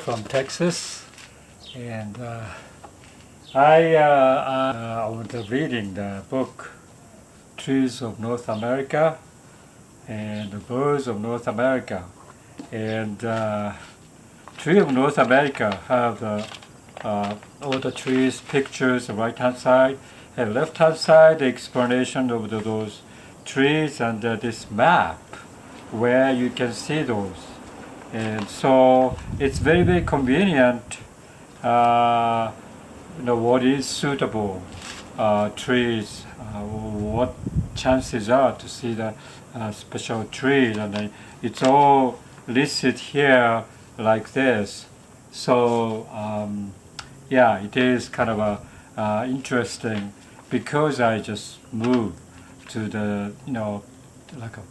from Texas, and I was reading the book Trees of North America and the Birds of North America. And Tree of North America have all the trees, pictures on the right-hand side, and left-hand side, the explanation of those trees and this map where you can see those. And so it's very, very convenient, what is suitable trees, what chances are to see the special trees, and it's all listed here like this. So it is kind of interesting because I just moved to the like a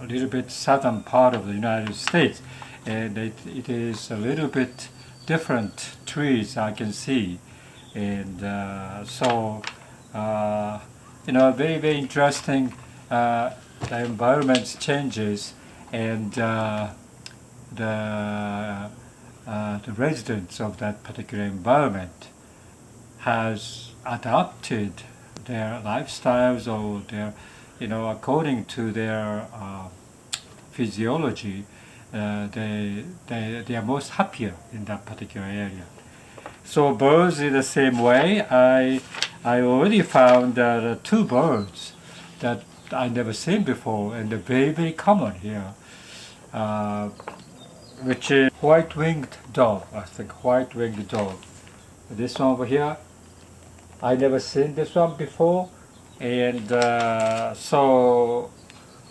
little bit southern part of the United States, and it is a little bit different trees I can see, and very, very interesting. The environment changes, and the residents of that particular environment has adapted their lifestyles or their, according to their physiology. They are most happier in that particular area. So birds in the same way. I already found two birds that I never seen before, and they're very, very common here, which is white-winged dove. I think white-winged dove. This one over here, I never seen this one before, and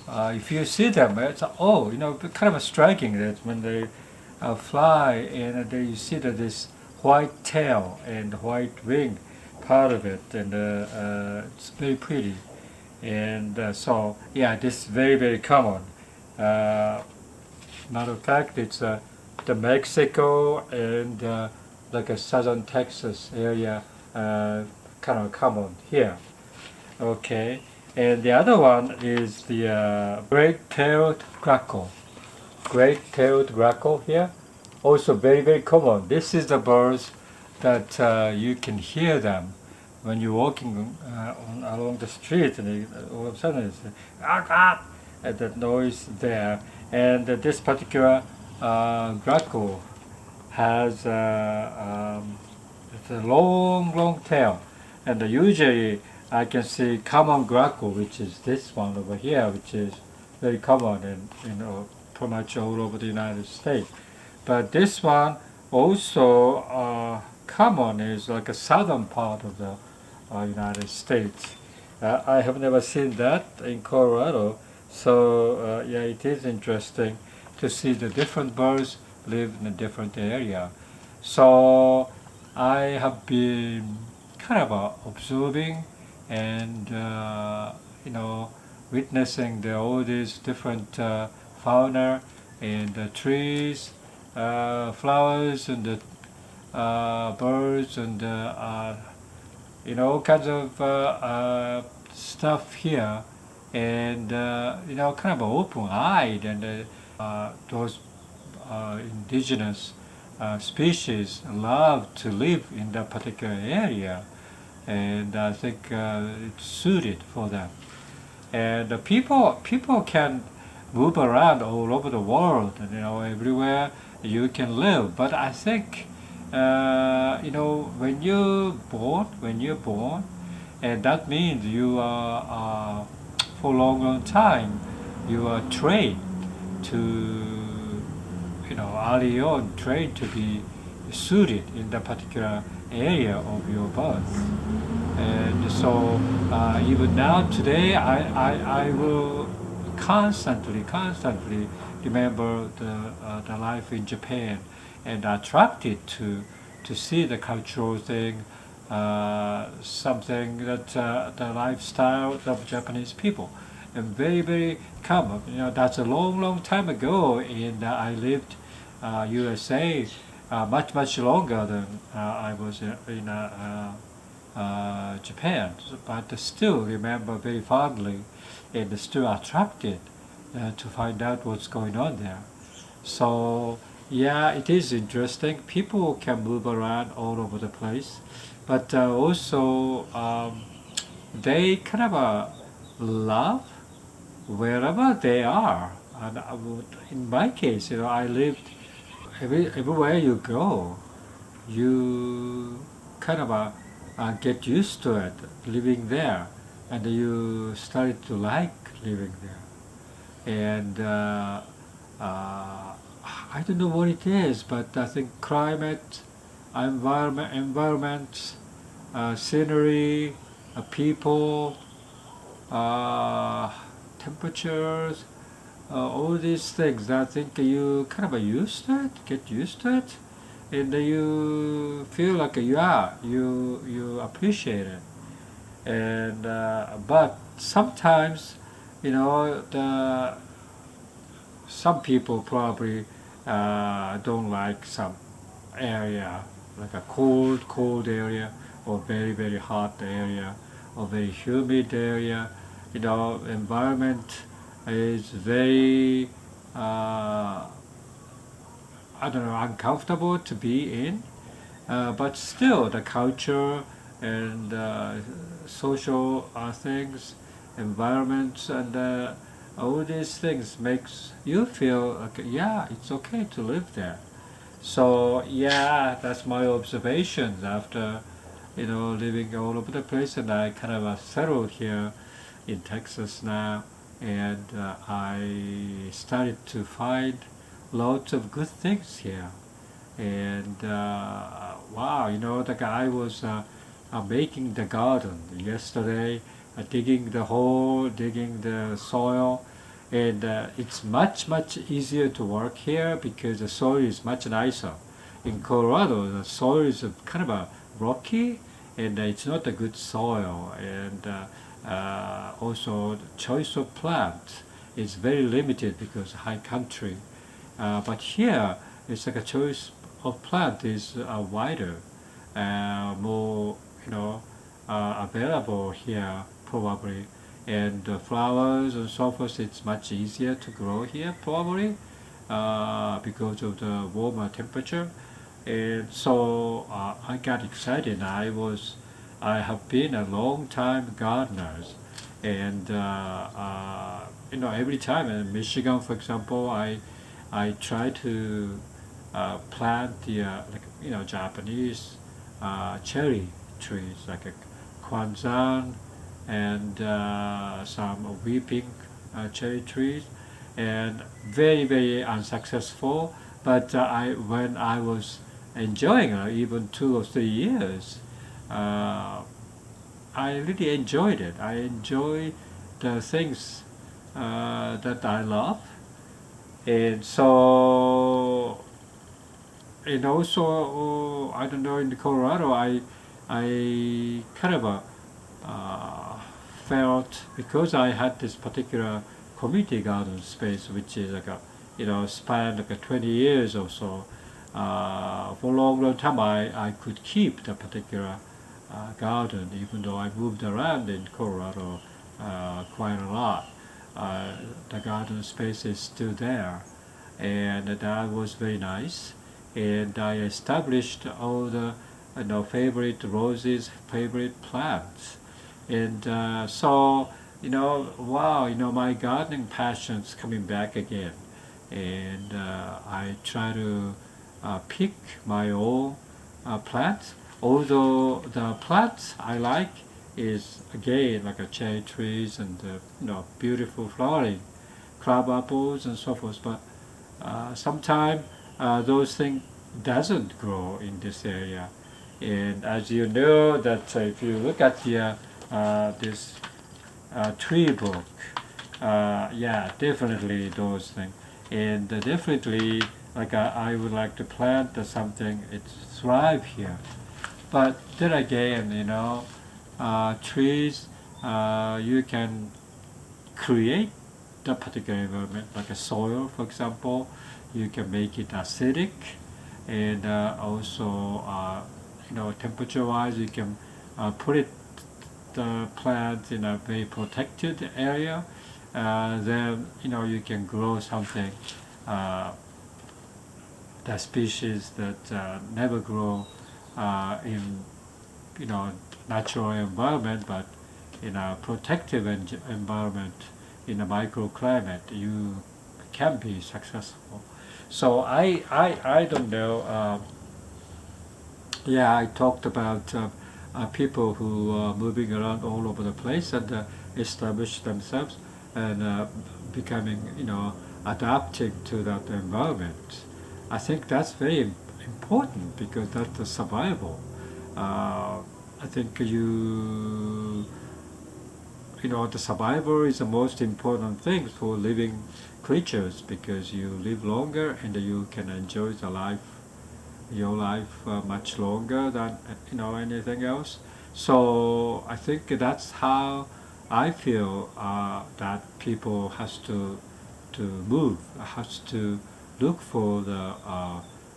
if you see them, it's kind of striking that when they fly and you see that this white tail and white wing part of it, and it's very pretty. And this is very, very common. Matter of fact, it's the Mexico and like a southern Texas area kind of common here. Okay, and the other one is the Great-tailed Grackle. Great-tailed Grackle here, also very, very common. This is the birds that you can hear them when you're walking along the street, and all of a sudden it's and that noise there. And this particular grackle has it's a long, long tail, and usually I can see common grackle, which is this one over here, which is very common and pretty much all over the United States. But this one also common is like a southern part of the United States. I have never seen that in Colorado, so it is interesting to see the different birds live in a different area. So I have been kind of observing and witnessing all these different fauna and trees, flowers, and birds, and all kinds of stuff here, and kind of open-eyed, and those indigenous species love to live in that particular area, and I think it's suited for them. And people can move around all over the world, and everywhere you can live. But I think when you're born, and that means you are for a long, long time you are trained to early on trained to be suited in the particular area of your birth. And so even now today I will constantly remember the life in Japan, and attracted to see the cultural thing, something that the lifestyle of Japanese people, and very, very common. That's a long, long time ago, and I lived USA much longer than I was in Japan, but still remember very fondly, and still attracted to find out what's going on there. So Yeah, it is interesting. People can move around all over the place, but also they kind of love wherever they are. And in my case, I lived everywhere you go, you kind of get used to it, living there, and you started to like living there. And I don't know what it is, but I think climate, environment, scenery, people, uh, temperatures, all these things. I think you kind of used to it, get used to it, and you feel like you appreciate it. And but sometimes, the some people probably don't like some area, like a cold area, or very hot area, or very humid area. Environment is very, I don't know, uncomfortable to be in. But still, the culture and social things, environments, and all these things makes you feel like, yeah, it's okay to live there. So yeah, that's my observations after living all over the place, and I kind of settled here in Texas now, and I started to find lots of good things here. And wow, the guy was making the garden yesterday, digging the hole, digging the soil, and it's much easier to work here because the soil is much nicer. In Colorado, the soil is kind of a rocky, and it's not a good soil, and also the choice of plant is very limited because high country. But here, it's like a choice of plant is wider, more available here probably, and the flowers and so forth. It's much easier to grow here probably because of the warmer temperature, and so I got excited. I have been a long time gardener, and every time in Michigan, for example, I try to plant the Japanese cherry trees like a kwanzan and some weeping cherry trees, and very unsuccessful. But when I was enjoying even 2 or 3 years, uh, I really enjoyed it. I enjoy the things that I love, and so, and also I don't know, in Colorado I kind of uh, felt, because I had this particular community garden space which is like a span like a 20 years or so. For a long time I could keep the particular garden even though I moved around in Colorado quite a lot. The garden space is still there, and that was very nice. And I established all the favorite roses, favorite plants, and so wow, my gardening passion's coming back again, and I try to pick my own plants. Although the plants I like is again like a cherry trees and beautiful flowering crab apples and so forth, but sometimes those things doesn't grow in this area. And as you know, that if you look at the this tree book, yeah, definitely those things, and definitely like I would like to plant something it thrive here. But then again, trees, you can create the particular environment, like a soil, for example. You can make it acidic, and also, temperature-wise, you can put the plant in a very protected area. Then you can grow something uh, the species that never grow in natural environment, but in a protective environment, in a microclimate, you can be successful. So I don't know. Yeah, I talked about people who are moving around all over the place and establish themselves and becoming, adapting to that environment. I think that's very important because that's the survival. I think the survival is the most important thing for living creatures because you live longer and you can enjoy your life much longer than anything else. So I think that's how I feel that people has to move, has to look for the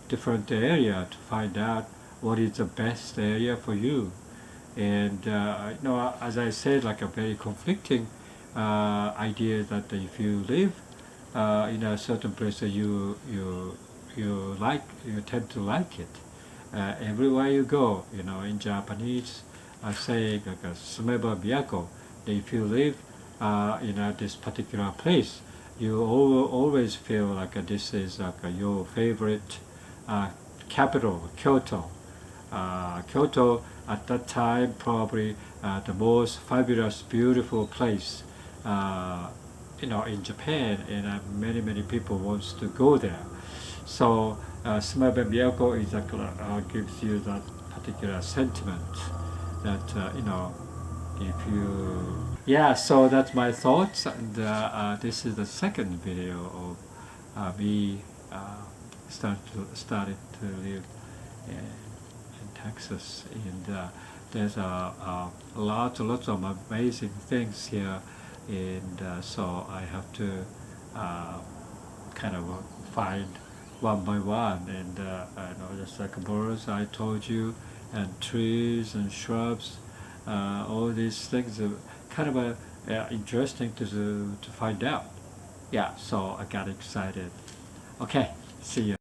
different area to find out what is the best area for you. And as I said, like a very conflicting idea that if you live in a certain place, you tend to like it. Everywhere you go, in Japanese, I say like a sumeba miyako. If you live in this particular place, you always feel like this is like your favorite capital, Kyoto. Kyoto at that time probably the most fabulous, beautiful place in Japan, and many people wants to go there. So Sumebe Miyako is gives you that particular sentiment that if you so that's my thoughts, and this is the second video of me started to live in Texas, and there's lots of amazing things here, and so I have to kind of find one by one, and just like birds I told you, and trees and shrubs, all these things are kind of interesting to find out. Yeah, so I got excited. Okay, see you.